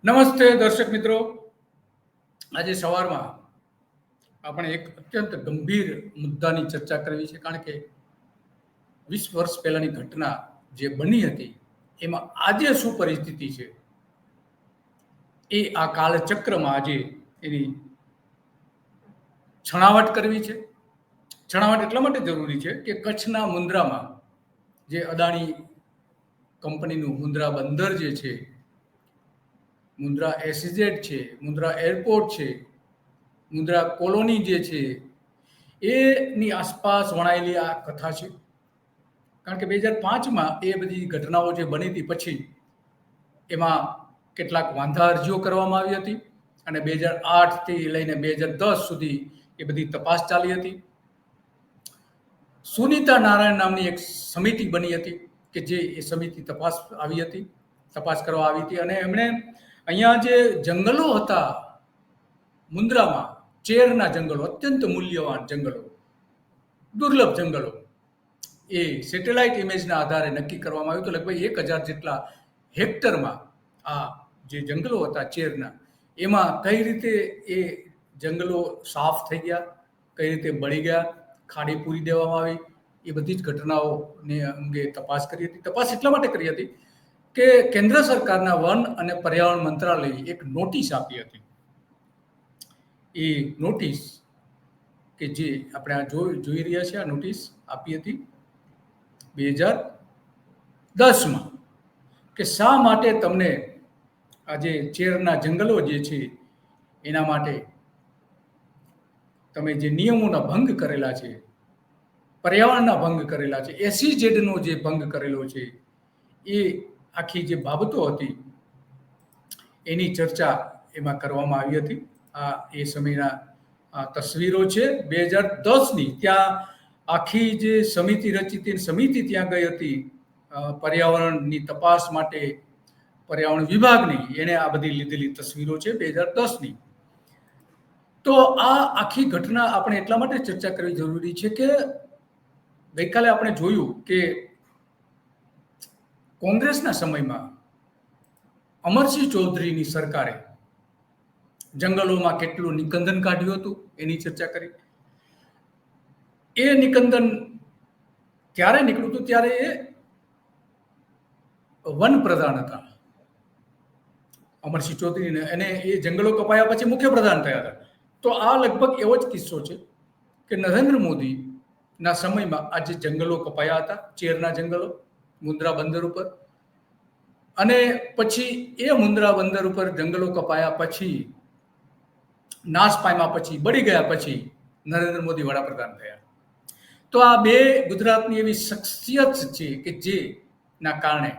નમસ્તે દર્શક મિત્રો, આજે સવારમાં આપણે એક અત્યંત ગંભીર મુદ્દાની ચર્ચા કરવી છે, કારણ કે 20 વર્ષ પહેલાની ઘટના જે બની હતી એમાં આજે શું પરિસ્થિતિ છે એ આ કાળચક્રમાં આજે એની છણાવટ કરવી છે. છણાવટ એટલા માટે જરૂરી છે કે કચ્છના મુન્દ્રામાં જે અદાણી કંપનીનું મુન્દ્રા બંદર જે છે, મુન્દ્રા એસઇઝેડ છે, મુન્દ્રા એરપોર્ટ છે, મુન્દ્રા કોલોની જે છે, એની આસપાસ વણાયેલી આ કથા છે. કારણ કે 2005માં એ બધી ઘટનાઓ જે બની હતી પછી એમાં કેટલાક વાંધા અરજીઓ કરવામાં આવી હતી અને 2008થી લઈને 2010 સુધી એ બધી તપાસ ચાલી હતી. સુનીતા નારાયણ નામની એક સમિતિ બની હતી કે જે એ સમિતિ તપાસ કરવા આવી હતી અને એમણે અહીંયા જે જંગલો હતા મુન્દ્રામાં, ચેરના જંગલો, અત્યંત મૂલ્યવાન જંગલો, દુર્લભ જંગલો, એ સેટેલાઇટ ઇમેજના આધારે નક્કી કરવામાં આવ્યું તો લગભગ 1000 જેટલા હેક્ટરમાં આ જે જંગલો હતા ચેરના, એમાં કઈ રીતે એ જંગલો સાફ થઈ ગયા, કઈ રીતે બળી ગયા, ખાડી પૂરી દેવામાં આવી, એ બધી જ ઘટનાઓને અંગે તપાસ કરી હતી. તપાસ એટલા માટે કરી હતી કે કેન્દ્ર સરકારના વન અને પર્યાવરણ મંત્રાલયે એક નોટિસ આપી હતી. એ નોટિસ કે જે આપણે આ જોઈ રહ્યા છીએ, આ નોટિસ આપી હતી 2010માં કે શા માટે તમને આજે ચેરના જંગલો જે છે એના માટે તમે જે નિયમોના ભંગ કરેલા છે, પર્યાવરણના ભંગ કરેલા છે, એસઇઝેડનો જે ભંગ કરેલો છે, એ આખી જે બાબતો હતી એની ચર્ચા એમાં કરવામાં આવી હતી. આ એ સમયના તસવીરો છે 2010ની. ત્યાં આખી જે સમિતિ રચી હતી, સમિતિ ત્યાં ગઈ હતી પર્યાવરણની તપાસ માટે, પર્યાવરણ વિભાગની, એને આ બધી લીધેલી તસવીરો છે 2010ની. તો આ આખી ઘટના આપણે એટલા માટે ચર્ચા કરવી જરૂરી છે કે ગઈકાલે આપણે જોયું કે કોંગ્રેસના સમયમાં અમરસિંહ ચૌધરીની સરકારે જંગલોમાં કેટલું નિકંદન કાઢ્યું હતું એની ચર્ચા કરી. એ નિકંદન ત્યારે નીકળ્યું હતું ત્યારે એ વન પ્રધાન હતા અમરસિંહ ચૌધરીને, અને એ જંગલો કપાયા પછી મુખ્ય પ્રધાન થયા હતા. તો આ લગભગ એવો જ કિસ્સો છે કે નરેન્દ્ર મોદીના સમયમાં આ જે જંગલો કપાયા હતા, ચેરના જંગલો મુન્દ્રા બંદર ઉપર, અને પછી એ મુન્દ્રા બંદર ઉપર જંગલો કપાયા પછી, નાશ પામ્યા પછી, બળી ગયા પછી નરેન્દ્ર મોદી વડાપ્રધાન થયા. તો આ બે ગુજરાતની એવી શખ્સિયત છે કે જેના કારણે,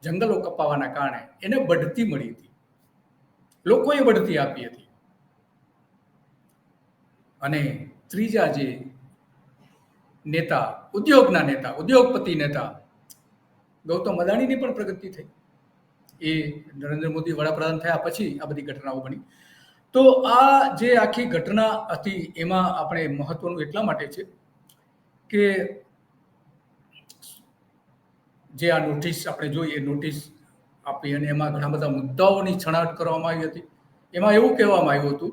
જંગલો કપાવાના કારણે એને બઢતી મળી હતી, લોકોએ બઢતી આપી હતી. અને ત્રીજા જે નેતા, ઉદ્યોગના નેતા, ઉદ્યોગપતિ નેતા ગૌતમ અદાણીની પણ પ્રગતિ થઈ. એ નરેન્દ્ર મોદી વડાપ્રધાન થયા પછી આ બધી ઘટનાઓ બની. તો આ જે આખી ઘટના હતી એમાં આપણે મહત્વનું એટલા માટે છે કે જે આ નોટિસ આપણે જોઈ, એ નોટિસ આપી અને એમાં ઘણા બધા મુદ્દાઓની છણાવટ કરવામાં આવી હતી. એમાં એવું કહેવામાં આવ્યું હતું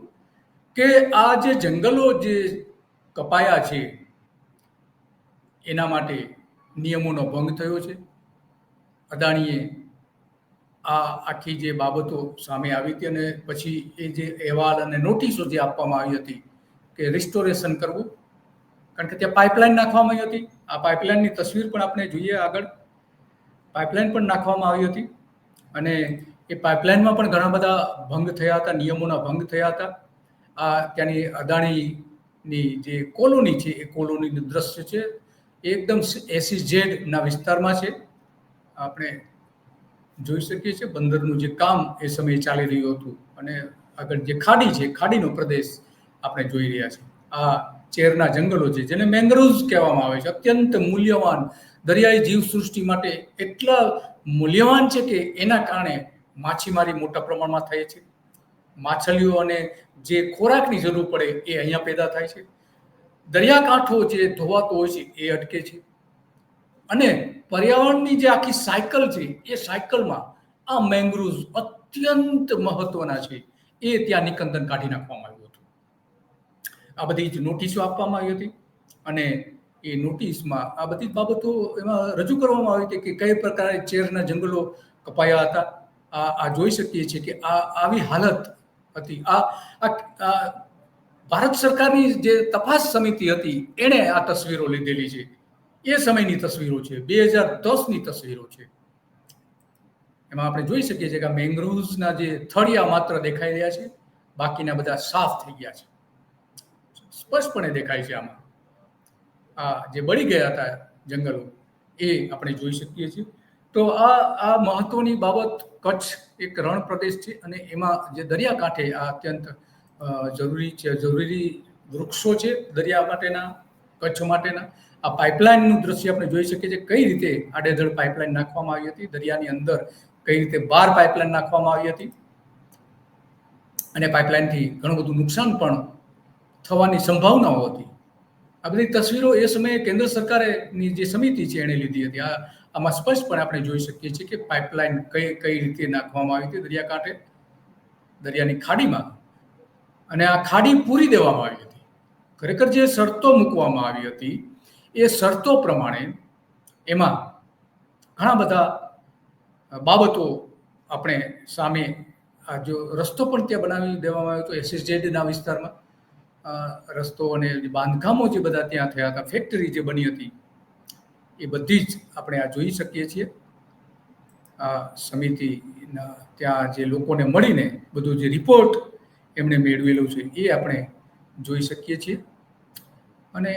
કે આ જે જંગલો જે કપાયા છે એના માટે નિયમોનો ભંગ થયો છે. અદાણીએ આ આખી જે બાબતો સામે આવી હતી અને પછી એ જે અહેવાલ અને નોટિસો જે આપવામાં આવી હતી કે રિસ્ટોરેશન કરવું, કારણ કે ત્યાં પાઇપલાઇન નાખવામાં આવી હતી. આ પાઇપલાઇનની તસવીર પણ આપણે જોઈએ આગળ. પાઇપલાઇન પણ નાખવામાં આવી હતી અને એ પાઇપલાઇનમાં પણ ઘણા બધા ભંગ થયા હતા, નિયમોના ભંગ થયા હતા. આ ત્યાંની અદાણીની જે કોલોની છે, એ કોલોનીનું દ્રશ્ય છે, એકદમ એસઇઝેડના વિસ્તારમાં છે. આપણે જોઈ શકીએ છીએ બંદરનું જે કામ એ સમયે ચાલી રહ્યું હતું અને આગળ જે ખાડી છે, ખાડીનો પ્રદેશ આપણે જોઈ રહ્યા છીએ. આ ચેરના જંગલો છે, જેને મેંગ્રોવ્સ કહેવામાં આવે છે, અત્યંત મૂલ્યવાન, દરિયાઈ જીવસૃષ્ટિ માટે એટલા મૂલ્યવાન છે કે એના કારણે માછીમારી મોટા પ્રમાણમાં થાય છે. માછલીઓ અને જે ખોરાકની જરૂર પડે એ અહીંયા પેદા થાય છે. દરિયાકાંઠો જે ધોવાતો હોય છે એ અટકે છે. અને પર્યાવરણની જે આખી સાયકલ છે, એ સાયકલમાં આ મેંગ્રોવ્સ અત્યંત મહત્વના છે એ ત્યાં નિકંદન કાઢી નાખવામાં આવ્યું હતું. આ બધી જ નોટિસો આપવામાં આવી હતી અને એ નોટિસમાં આ બધી બાબતો એમાં રજૂ કરવામાં આવી હતી કે કઈ પ્રકારે ચેરના જંગલો કપાયા હતા. આ જોઈ શકીએ છીએ કે આવી હાલત હતી. આ ભારત સરકારની જે તપાસ સમિતિ હતી એણે આ તસવીરો લીધેલી છે. એ સમયની તસવીરો છે, 2010ની તસવીરો છે. એમાં આપણે જોઈ શકીએ છીએ કે મેંગ્રુવ્સના જે થળિયા માત્ર દેખાઈ રહ્યા છે, બાકીના બધા સાફ થઈ ગયા છે. સ્પષ્ટપણે દેખાય છે આમાં. આ જે બળી ગયા હતા જંગલો એ આપણે જોઈ શકીએ છીએ. તો આ મહત્વની બાબત, કચ્છ એક રણ પ્રદેશ છે અને એમાં જે દરિયાકાંઠે આ અત્યંત જરૂરી વૃક્ષો છે દરિયા માટેના, કચ્છ માટેના. આ પાઇપલાઇનનું દ્રશ્ય આપણે જોઈ શકીએ છીએ, કઈ રીતે આડેધડ પાઇપલાઇન નાખવામાં આવી હતી દરિયાની અંદર, કઈ રીતે બહાર પાઇપલાઇન નાખવામાં આવી હતી અને પાઇપલાઇનથી ઘણું બધું નુકસાન પણ થવાની સંભાવનાઓ હતી. આ બધી તસવીરો એ સમયે કેન્દ્ર સરકારની જે સમિતિ છે એણે લીધી હતી. આમાં સ્પષ્ટપણે આપણે જોઈ શકીએ છીએ કે પાઇપલાઇન કઈ રીતે નાખવામાં આવી હતી દરિયાકાંઠે, દરિયાની ખાડીમાં, અને આ ખાડી પૂરી દેવામાં આવી હતી. ખરેખર જે શરતો મૂકવામાં આવી હતી એ શરતો પ્રમાણે એમાં ઘણા બધા બાબતો આપણે સામે, જો રસ્તો પણ ત્યાં બનાવી દેવામાં આવ્યો હતો SEZના વિસ્તારમાં, રસ્તો અને બાંધકામો જે બધા ત્યાં થયા હતા, ફેક્ટરી જે બની હતી, એ બધી જ આપણે આ જોઈ શકીએ છીએ. આ સમિતિના ત્યાં જે લોકોને મળીને બધું જે રિપોર્ટ એમણે મેળવેલું છે એ આપણે જોઈ શકીએ છીએ. અને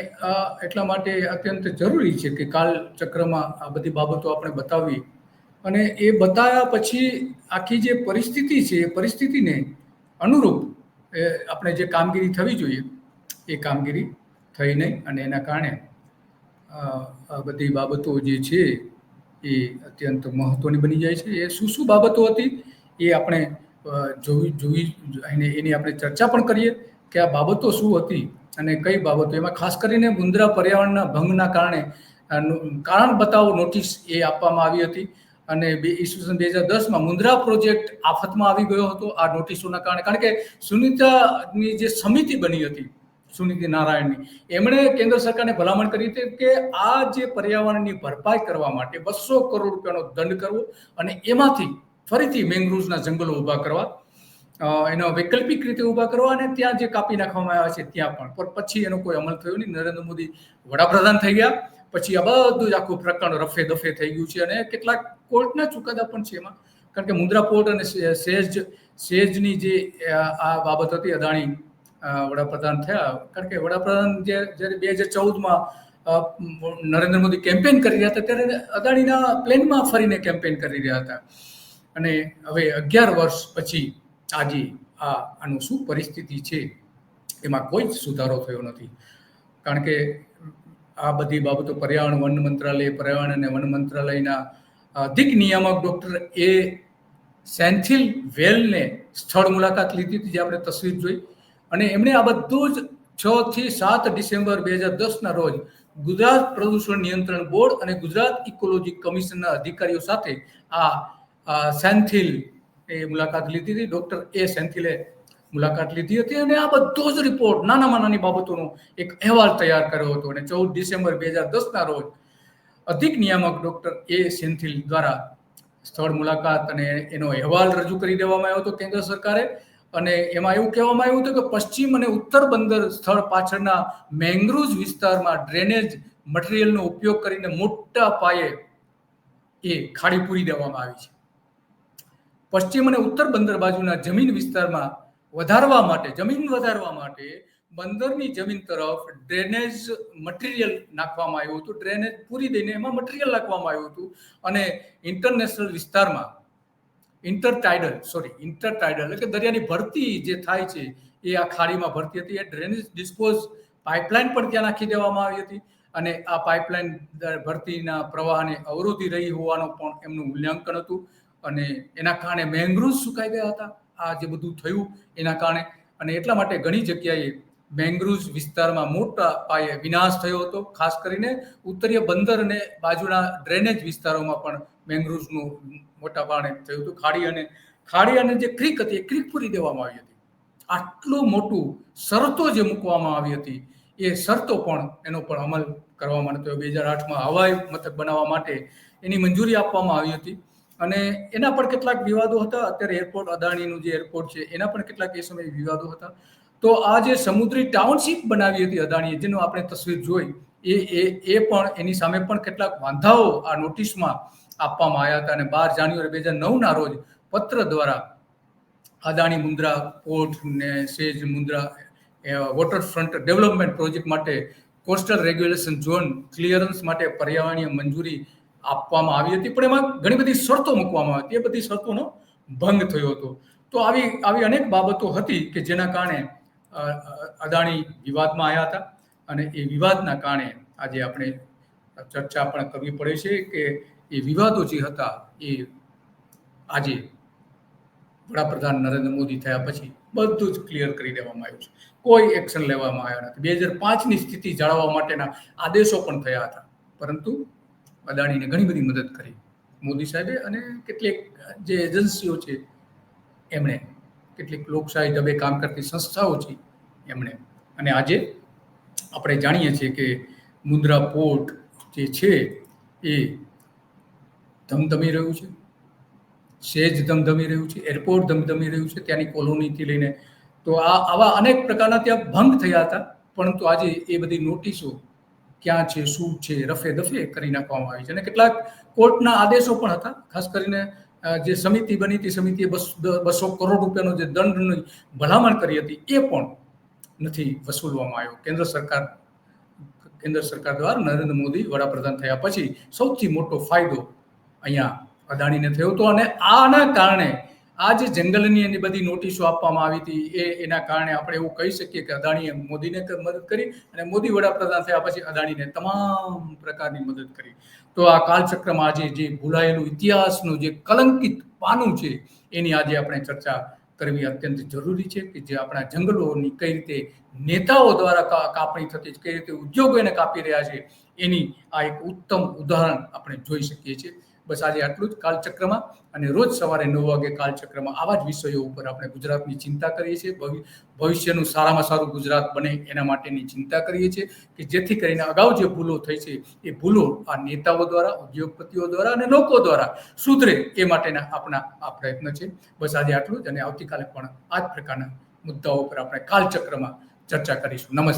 એટલા માટે અત્યંત જરૂરી છે કે કાલચક્રમાં આ બધી બાબતો આપણે બતાવવી, અને એ બતાવ્યા પછી આખી જે પરિસ્થિતિ છે એ પરિસ્થિતિને અનુરૂપ આપણે જે કામગીરી થવી જોઈએ એ કામગીરી થઈ નહીં, અને એના કારણે આ બધી બાબતો જે છે એ અત્યંત મહત્વની બની જાય છે. એ શું બાબતો હતી એ આપણે એની આપણે ચર્ચા પણ કરીએ કે આ બાબતો શું હતી અને કઈ બાબતો. એમાં ખાસ કરીને મુન્દ્રા પર્યાવરણના ભંગના કારણે કારણ બતાવો નોટિસ એ આપવામાં આવી હતી, અને ઈસવીસન 2010માં મુન્દ્રા પ્રોજેક્ટ આફતમાં આવી ગયો હતો આ નોટિસોના કારણે. કારણ કે સુનીતાની જે સમિતિ બની હતી, સુનીતિ નારાયણની, એમણે કેન્દ્ર સરકારને ભલામણ કરી હતી કે આ જે પર્યાવરણની ભરપાઈ કરવા માટે 200 કરોડ રૂપિયાનો દંડ કરવો અને એમાંથી ફરીથી મેંગ્રુવ્સના જંગલો ઊભા કરવા, એનો વૈકલ્પિક રીતે ઊભા કરવા, અને ત્યાં જે કાપી નાખવામાં આવ્યા છે ત્યાં પણ પછી એનો કોઈ અમલ થયો નહીં. નરેન્દ્ર મોદી વડાપ્રધાન થઈ ગયા પછી આ બધું જ આખું પ્રકરણ રફે દફે થઈ ગયું છે, અને કેટલાક કોર્ટના ચુકાદા પણ છે એમાં. કારણ કે મુન્દ્રા પોર્ટ અને સેજની જે આ બાબત હતી, અદાણી વડાપ્રધાન થયા, કારણ કે વડાપ્રધાન જ્યારે 2014માં નરેન્દ્ર મોદી કેમ્પેન કરી રહ્યા હતા ત્યારે અદાણીના પ્લેનમાં ફરીને કેમ્પેન કરી રહ્યા હતા, અને હવે 11 વર્ષ પછી આજે આનું શું પરિસ્થિતિ છે એમાં કોઈ જ સુધારો થયો નથી. કારણ કે આ બધી બાબતો પર્યાવરણ વન અને વન મંત્રાલયના અધિક નિયામક ડોક્ટર એ સેન્થિલ વેલને સ્થળ મુલાકાત લીધી હતી, જે આપણે તસવીર જોઈ, અને એમણે આ બધું જ 6 થી 7 ડિસેમ્બર 2010ના રોજ ગુજરાત પ્રદૂષણ નિયંત્રણ બોર્ડ અને ગુજરાત ઇકોલોજી કમિશનના અધિકારીઓ સાથે આ સેન્થિલ એ મુલાકાત લીધી હતી. ડોક્ટર એ સેન્થિલે મુલાકાત લીધી હતી અને આ બધો જ રિપોર્ટ, નાનામાં નાની બાબતોનો એક અહેવાલ તૈયાર કર્યો હતો, અને 14 ડિસેમ્બર 2010ના રોજ અધિક નિયામક ડોક્ટર એ સેન્થિલ દ્વારા સ્થળ મુલાકાત અને એનો અહેવાલ રજૂ કરી દેવામાં આવ્યો હતો કેન્દ્ર સરકારે. અને એમાં એવું કહેવામાં આવ્યું હતું કે પશ્ચિમ અને ઉત્તર બંદર સ્થળ પાછળના મેંગ્રુવ્સ વિસ્તારમાં ડ્રેનેજ મટીરિયલનો ઉપયોગ કરીને મોટા પાયે એ ખાડી પૂરી દેવામાં આવી છે. પશ્ચિમ અને ઉત્તર બંદર બાજુના જમીન વિસ્તારમાં જમીન વધારવા માટે બંદરની જમીન તરફ ડ્રેનેજ મટીરિયલ નાખવામાં આવ્યું હતું. ડ્રેનેજ પૂરી દઈને એમાં મટીરિયલ નાખવામાં આવ્યું હતું, અને ઇન્ટરનેશનલ વિસ્તારમાં ઇન્ટરટાઇડલ એટલે કે દરિયાની ભરતી જે થાય છે એ આ ખાડીમાં ભરતી હતી. એ ડ્રેનેજ ડિસ્પોઝ પાઇપલાઇન પણ ત્યાં નાખી દેવામાં આવી હતી, અને આ પાઇપલાઇન ભરતીના પ્રવાહને અવરોધી રહી હોવાનું પણ એમનું મૂલ્યાંકન હતું, અને એના કારણે મેંગ્રુવ્સ સુકાઈ ગયા હતા આ જે બધું થયું એના કારણે. અને એટલા માટે ઘણી જગ્યાએ મેંગ્રુવ્સ વિસ્તારમાં મોટા પાયે વિનાશ થયો હતો. ખાસ કરીને ઉત્તરીય બંદર અને બાજુના ડ્રેનેજ વિસ્તારોમાં પણ મેંગ્રુવ્સનું મોટા પાયે થયું હતું. ખાડી અને ખાડી અને જે ક્રીક હતી એ ક્રીક પૂરી દેવામાં આવી હતી. આટલું મોટું શરતો જે મૂકવામાં આવી હતી એ શરતો પણ એનો પણ અમલ કરવામાં નતો. 2008માં હવાઈ મથક બનાવવા માટે એની મંજૂરી આપવામાં આવી હતી અને એના પણ કેટલાક વિવાદો હતા. અત્યારે એરપોર્ટ અદાણીનું જે એરપોર્ટ છે એના પણ કેટલાક એ સમયે વિવાદો હતા. તો આ જે સમુદ્રી ટાઉનશીપ બનાવી હતી અદાણીએ, જેનો આપણે તસવીર જોઈ, એ પણ એની સામે પણ કેટલાક વાંધાઓ આ નોટિસમાં આપવામાં આવ્યા હતા અને 12 જાન્યુઆરી 2009ના રોજ પત્ર દ્વારા અદાણી મુન્દ્રા પોર્ટ ને સેજ મુન્દ્રા વોટરફ્રન્ટ ડેવલપમેન્ટ પ્રોજેક્ટ માટે કોસ્ટલ રેગ્યુલેશન ઝોન ક્લિયરન્સ માટે પર્યાવરણીય મંજૂરી આપવામાં આવી હતી, પણ એમાં ઘણી બધી શરતો મૂકવામાં આવી હતી. એ બધી શરતોનો ભંગ થયો હતો. તો આવી અનેક બાબતો હતી કે જેના કારણે અદાણી વિવાદમાં આવ્યા હતા અને એ વિવાદના કારણે આજે આપણે ચર્ચા પણ કરવી પડે છે કે એ વિવાદો જે હતા એ આજે વડાપ્રધાન નરેન્દ્ર મોદી થયા પછી બધું જ ક્લિયર કરી દેવામાં આવ્યું છે. કોઈ એક્શન લેવામાં આવ્યા નથી. 2005ની સ્થિતિ જાળવવા માટેના આદેશો પણ થયા હતા, પરંતુ અદાણીને ઘણી બધી મદદ કરી મોદી સાહેબે અને કેટલીક જે એજન્સીઓ છે એમણે, કેટલીક લોકશાહી ઢબે કામ કરતી સંસ્થાઓ છે એમણે. અને આજે આપણે જાણીએ છીએ કે મુન્દ્રા પોર્ટ જે છે એ ધમધમી રહ્યું છે, સેજ ધમધમી રહ્યું છે, એરપોર્ટ ધમધમી રહ્યું છે, ત્યાંની કોલોનીથી લઈને. તો આવા અનેક પ્રકારના ત્યાં ભંગ થયા હતા, પરંતુ આજે એ બધી નોટિસો ક્યાં છે, શું છે, રફે દફે કરી નાખવામાં આવી છે. અને કેટલાક કોર્ટના આદેશો પણ હતા. ખાસ કરીને જે સમિતિ બની હતી, સમિતિએ 200 કરોડ રૂપિયાનો જે દંડની ભલામણ કરી હતી એ પણ નથી વસૂલવામાં આવ્યો. કેન્દ્ર સરકાર દ્વારા નરેન્દ્ર મોદી વડાપ્રધાન થયા પછી સૌથી મોટો ફાયદો અહીંયા અદાણીને થયો હતો. અને આના કારણે આ જે જંગલની એની બધી નોટિસો આપવામાં આવી હતી એના કારણે આપણે એવું કહી શકીએ કે અદાણીએ મોદીને મદદ કરી અને મોદી વડાપ્રધાન થયા પછી અદાણીને તમામ પ્રકારની મદદ કરી. તો આ કાલચક્રમાં આજે જે ભૂલાયેલું ઇતિહાસનું જે કલંકિત પાનું છે એની આજે આપણે ચર્ચા કરવી અત્યંત જરૂરી છે કે જે આપણા જંગલોની કઈ રીતે નેતાઓ દ્વારા કાપણી થતી છે, કઈ રીતે ઉદ્યોગો એને કાપી રહ્યા છે, એની આ એક ઉત્તમ ઉદાહરણ આપણે જોઈ શકીએ છીએ. બસ આજે આટલું જ કાલચક્રમાં, અને રોજ સવારે 9 વાગે કાલચક્રમાં આવા જ વિષયો ઉપર આપણે ગુજરાતની ચિંતા કરીએ છીએ. ભવિષ્યનું સારામાં સારું ગુજરાત બને એના માટેની ચિંતા કરીએ છીએ કે જેથી કરીને અગાઉ જે ભૂલો થઈ છે એ ભૂલો આ નેતાઓ દ્વારા, ઉદ્યોગપતિઓ દ્વારા અને લોકો દ્વારા સુધરે એ માટેના આપણા આ પ્રયત્ન છે. બસ આજે આટલું જ, અને આવતીકાલે પણ આ જ પ્રકારના મુદ્દાઓ પર આપણે કાલચક્રમાં ચર્ચા કરીશું. નમસ્કાર.